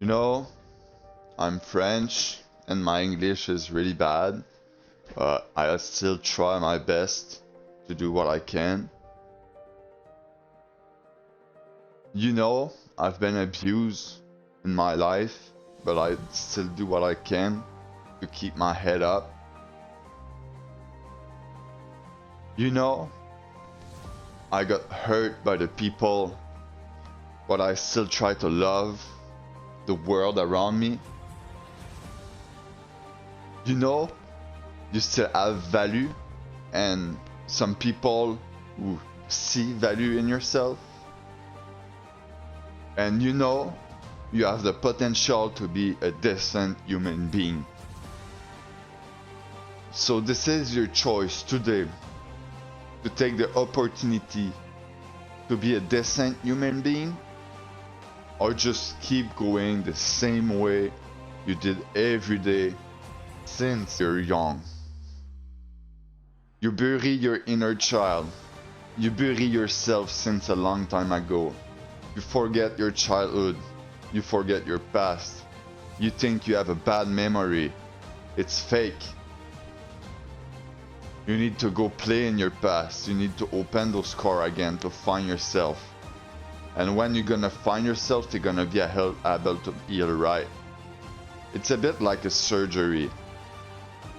You know, I'm French and my English is really bad, but I still try my best to do what I can. I've been abused in my life, but I still do what I can to keep my head up. You know, I got hurt by the people, but I still try to love the world around me. You know, you still have value, and some people who see value in yourself. And you have the potential to be a decent human being. So this is your choice today to take the opportunity to be a decent human being, or just keep going the same way you did every day since you're young. You bury your inner child. You bury yourself since a long time ago. You forget your childhood. You forget your past. You think you have a bad memory. It's fake. You need to go play in your past. You need to open those scars again to find yourself. And when you're gonna find yourself, you're gonna be able to heal right. It's a bit like a surgery.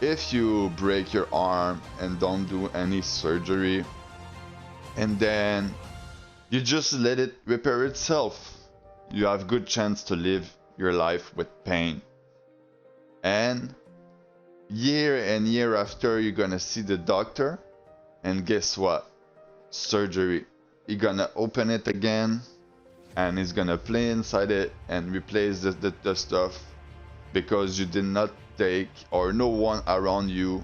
If you break your arm and don't do any surgery, and then you just let it repair itself, you have good chance to live your life with pain. And year after, you're gonna see the doctor, and guess what? Surgery. You're gonna open it again, and he's gonna play inside it and replace the stuff because you did not take, or no one around you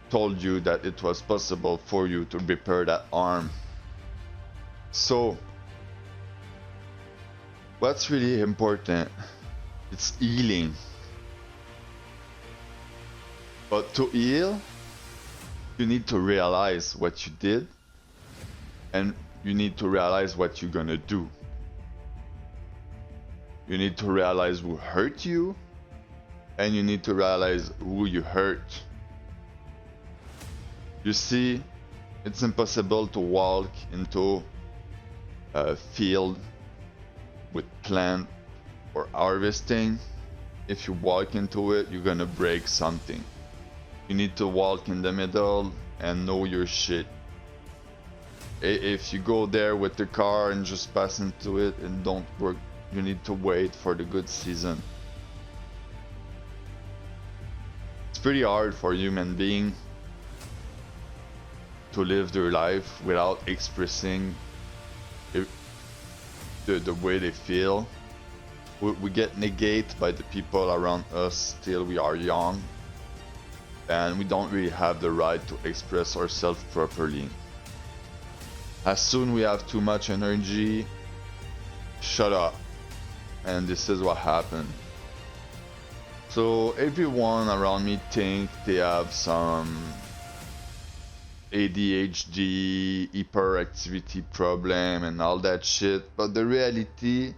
told you that it was possible for you to repair that arm. So, what's really important? It's healing. But to heal, you need to realize what you did, and you need to realize what you're gonna do. You need to realize who hurt you, and you need to realize who you hurt. You see, it's impossible to walk into a field with plant or harvesting. If you walk into it, you're gonna break something. You need to walk in the middle and know your shit. If you go there with the car and just pass into it and don't work, you need to wait for the good season. It's pretty hard for human being to live their life without expressing the way they feel. We get negated by the people around us till we are young, and we don't really have the right to express ourselves properly. As soon we have too much energy, shut up. And this is what happened. So everyone around me think they have some ADHD, hyperactivity problem and all that shit, but the reality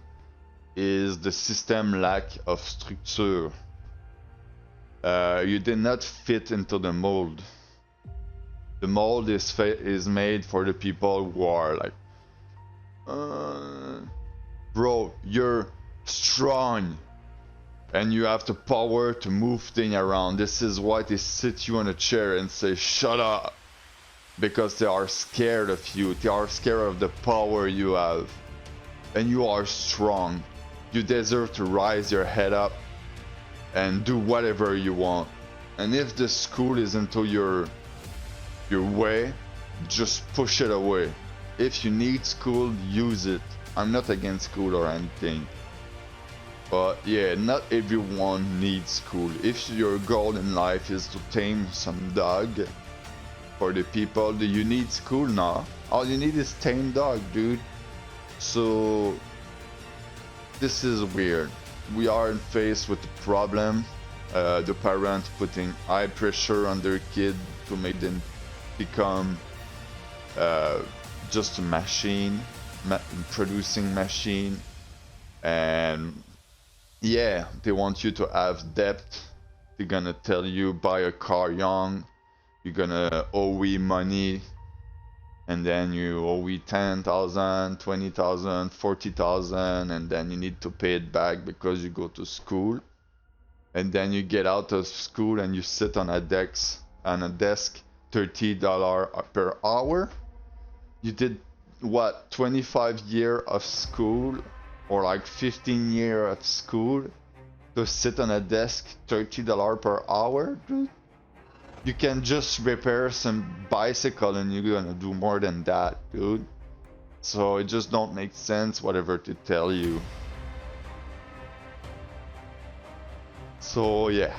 is the system lack of structure. You did not fit into the mold. The mold is made for the people who are like, bro, you're strong and you have the power to move things around. This is why they sit you on a chair and say shut up, because they are scared of you. They are scared of the power you have, and you are strong. You deserve to rise your head up and do whatever you want. And if the school is into your way, just push it away. If you need school, use it. I'm not against school or anything, but yeah, not everyone needs school. If your goal in life is to tame some dog for the people, do you need school? Now all you need is tame dog, dude. So this is weird. We are faced with the problem, the parent putting high pressure on their kid to make them become just a machine, producing machine, and Yeah, they want you to have debt. They're gonna tell you buy a car young. You're gonna owe money, and then you owe 10,000, 20,000, 40,000, and then you need to pay it back because you go to school. And then you get out of school and you sit on a desk, $30 per hour. You did what, 25 years of school or like 15 years of school to sit on a desk, $30 per hour, dude? You can just repair some bicycle and you're gonna do more than that, dude. So it just don't make sense whatever to tell you. So yeah,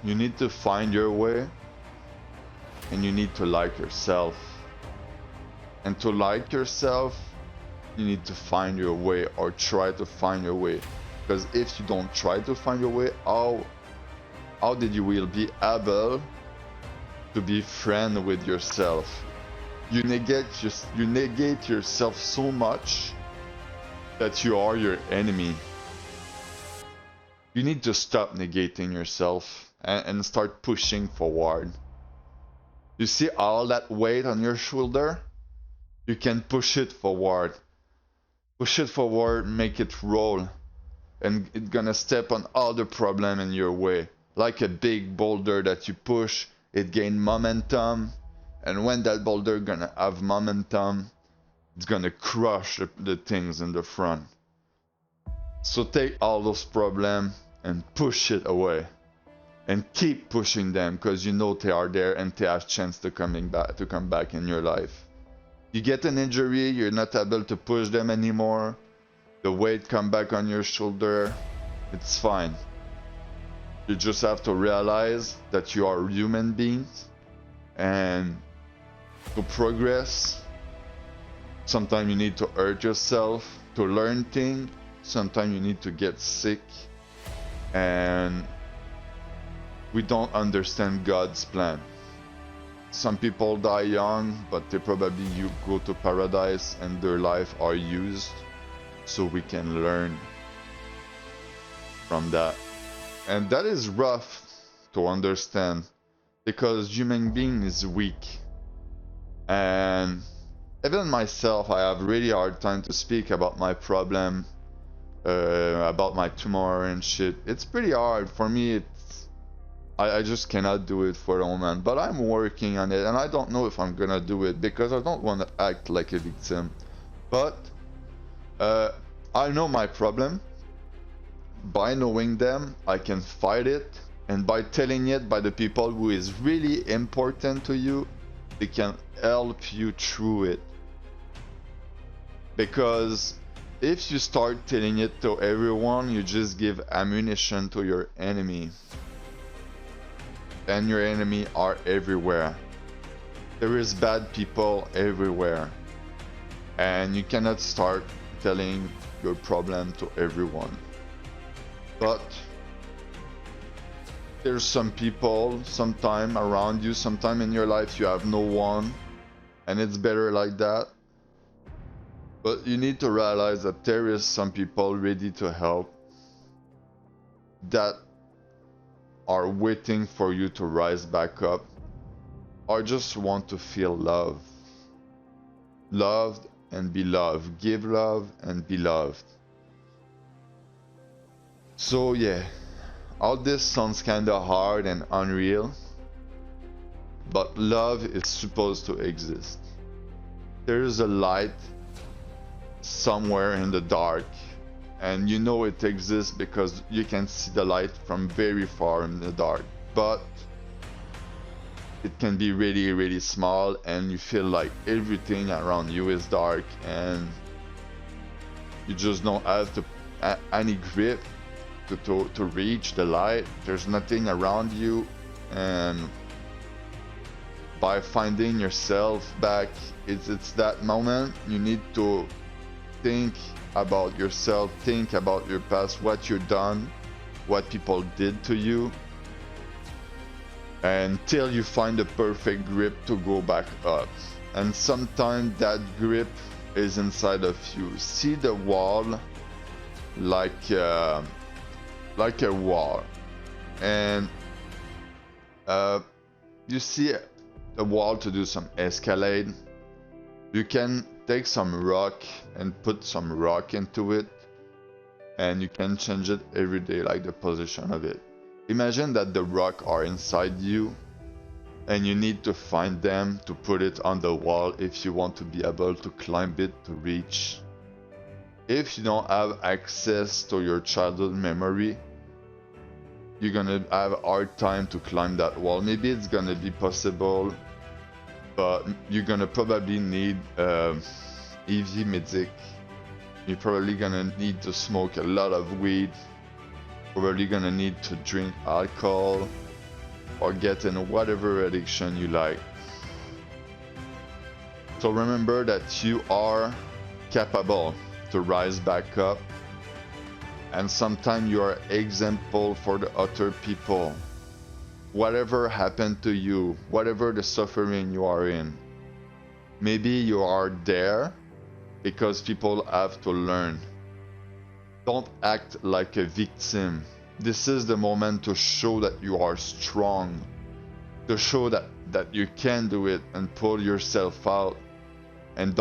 you need to find your way and you need to like yourself. And to like yourself, you need to find your way or try to find your way. Because if you don't try to find your way, how did you will be able to be friend with yourself? You negate yourself so much that you are your enemy. You need to stop negating yourself and start pushing forward. You see all that weight on your shoulder? You can push it forward. Push it forward, make it roll. And it's gonna step on all the problem in your way. Like a big boulder that you push, it gain momentum. And when that boulder gonna have momentum, it's gonna crush the things in the front. So take all those problems and push it away. And keep pushing them because you know they are there and they have chance to come back in your life. You get an injury, you're not able to push them anymore. The weight come back on your shoulder. It's fine. You just have to realize that you are human beings, and to progress, sometimes you need to hurt yourself to learn things. Sometimes you need to get sick, and we don't understand God's plan. Some people die young, but they probably go to paradise and their life are used so we can learn from that. And that is rough to understand because human being is weak. And even myself, I have really hard time to speak about my problem, about my tumor and shit. It's pretty hard for me. I just cannot do it for the moment, but I'm working on it, and I don't know if I'm gonna do it because I don't want to act like a victim. But I know my problem. By knowing them, I can fight it, and by telling it by the people who is really important to you, they can help you through it. Because if you start telling it to everyone, you just give ammunition to your enemy. And your enemy are everywhere. There is bad people everywhere. And you cannot start telling your problem to everyone. But there's some people, sometime around you, sometime in your life you have no one. And it's better like that. But you need to realize that there is some people ready to help that are waiting for you to rise back up, or just want to feel love. Loved and be loved. Give love and be loved. So yeah, all this sounds kinda hard and unreal, but love is supposed to exist. There is a light somewhere in the dark, and you know it exists because you can see the light from very far in the dark, but it can be really, really small, and you feel like everything around you is dark, and you just don't have any grip to reach the light. There's nothing around you, and by finding yourself back, it's that moment you need to think about yourself, think about your past, what you've done, what people did to you, until you find the perfect grip to go back up. And sometimes that grip is inside of you. See the wall like like a wall, and you see a wall to do some escalade. You can take some rock and put some rock into it, and you can change it every day, like the position of it. Imagine that the rock are inside you, and you need to find them to put it on the wall if you want to be able to climb it to reach. If you don't have access to your childhood memory, you're gonna have a hard time to climb that wall. Maybe it's gonna be possible, but you're gonna probably need EV medic. You're probably gonna need to smoke a lot of weed. Probably gonna need to drink alcohol or get in whatever addiction you like. So remember that you are capable to rise back up, and sometimes you are example for the other people. Whatever happened to you, whatever the suffering you are in, maybe you are there because people have to learn. Don't act like a victim. This is the moment to show that you are strong, to show that you can do it and pull yourself out. And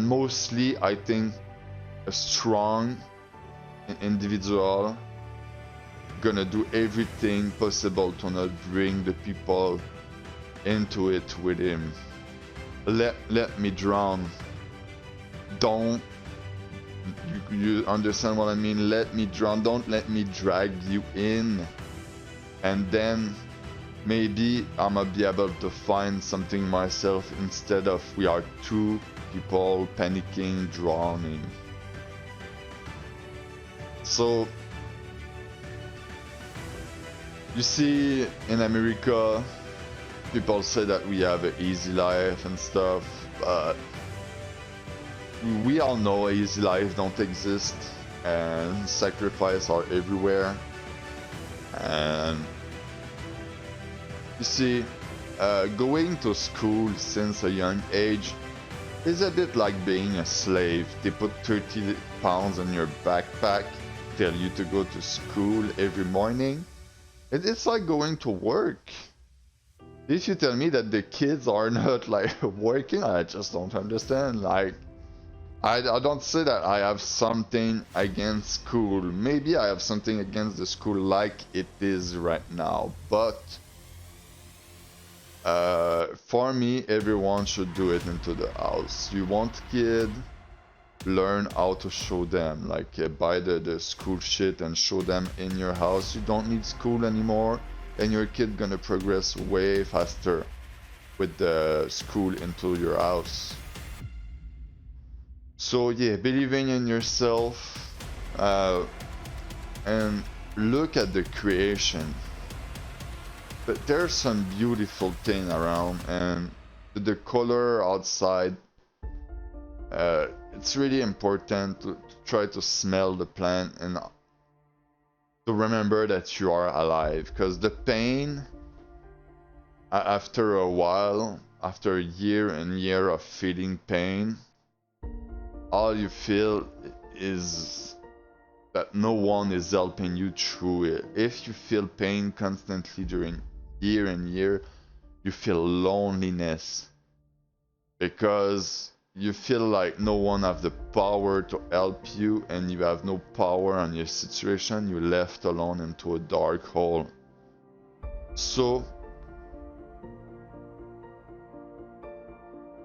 mostly I think a strong individual gonna do everything possible to not bring the people into it with him. Let me drown. Don't you understand what I mean? Let me drown. Don't let me drag you in. And then maybe I'm gonna be able to find something myself instead of we are two people panicking, drowning. So you see, in America, people say that we have an easy life and stuff, but we all know easy life don't exist, and sacrifice are everywhere. And you see, going to school since a young age is a bit like being a slave. They put 30 pounds on your backpack, tell you to go to school every morning. It's like going to work. If you tell me that the kids are not like working, I just don't understand. Like, I don't say that I have something against school. Maybe I have something against the school like it is right now, but for me, everyone should do it into the house. You want kid, learn how to show them, like buy the school shit and show them in your house. You don't need school anymore, and your kid gonna progress way faster with the school into your house. So yeah, believing in yourself, and look at the creation. But there's some beautiful thing around, and the color outside, it's really important to try to smell the plant and to remember that you are alive, because the pain after a while, after a year and year of feeling pain, all you feel is that no one is helping you through it. If you feel pain constantly during year and year, you feel loneliness because you feel like no one have the power to help you, and you have no power on your situation. You're left alone into a dark hole. So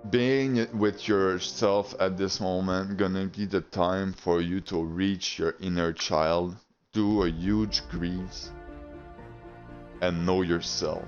being with yourself at this moment gonna be the time for you to reach your inner child, do a huge grief, and know yourself.